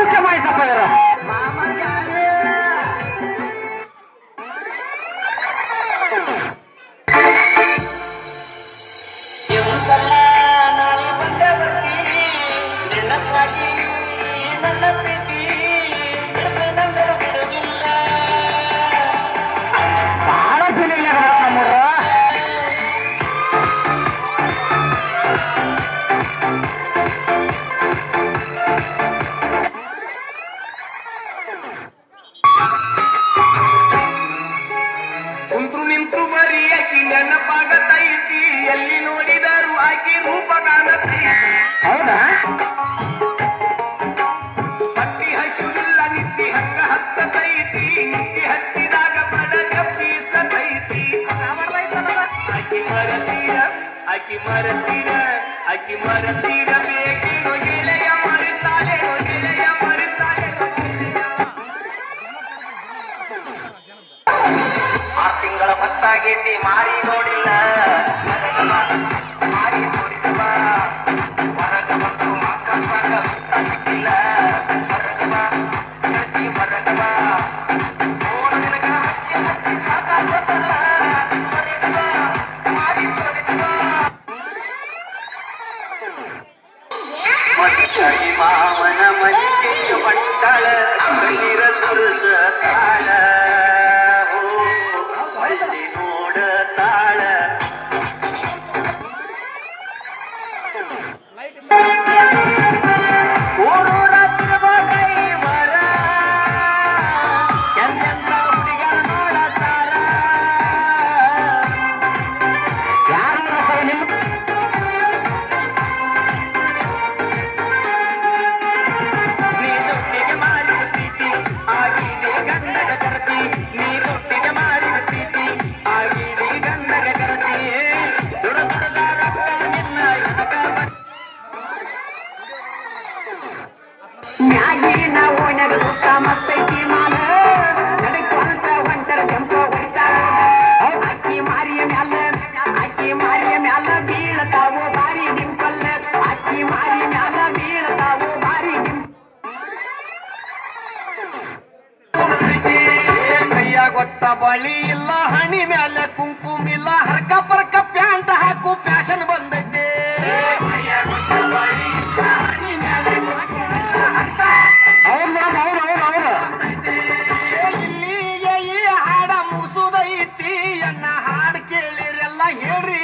ನಿಮಿಷ ಮಾಹಿತಪ್ಪ ಇವರು ಎಲ್ಲಿ ನೋಡಿದರು ಆಕಿ ರೂಪ ಕಾಣತಿ ಹೌದಾ ಹತ್ತಿ ಹಸಿವಿಲ್ಲ ನಿತ್ತಿ ಹಂಗ ಹತ್ತತೈತಿ ನಿತ್ತಿ ಹತ್ತಿದಾಗ ಪಡಗ ಪೀಸತೈತಿ ಆಕಿ ಮರತೀರ ಆಕಿ ಮರತೀರ ಆಕಿ ಮರತೀರ ಬೇಕೇನೋ ಗೆಳೆಯ ಮರಿತಾಳೆನೋ ಗೆಳೆಯ ಮರಿತಾಳೆನೋ 6 ತಿಂಗಳ ಮತ್ತಾಗೇತಿ ಮಾರಿ ನೋಡಿಲ್ಲ ಮಾರಿ ತೋರಿಸಬ ಹೊರಗ ಬಂದು ಮಾಸ್ಕಾಗ ಸಿಕ್ಕಿಲ್ಲ ಹೊರಗಬ ಗತಿ ಹೊರಗಬ ಓಣಗ ಹಚ್ಚಿ ಹಚ್ಚಿ ಸಾಕಾಗತ್ತಲ್ಲ ಹೊರಗಬ ಮಾರಿ ತೋರಿಸಬ ಮತ್ತಾಗಿ ಮಾವನ ಮನೆಗೆ ಬಂಟಾಳ ಕಣ್ಣೀರ ಸುರಸ ತಾಳ ಹಳ್ಳಿ ನೋಡ ತಾಳ ಗೊತ್ತ ಬಳಿ ಇಲ್ಲ ಹಣಿ ಮ್ಯಾಲೆ ಕುಂಕುಮ ಇಲ್ಲ ಹರ್ಕ ಪರ್ಕ ಪ್ಯಾಂಟ್ ಹಾಕು ಫ್ಯಾಷನ್ ಬಂದೈತೆ ಇಲ್ಲಿಗೆ ಈ ಹಾಡ ಮುಗಿಸುದೈತಿ ಅನ್ನ ಹಾಡು ಕೇಳಿರೆಲ್ಲ ಹೇಳ್ರಿ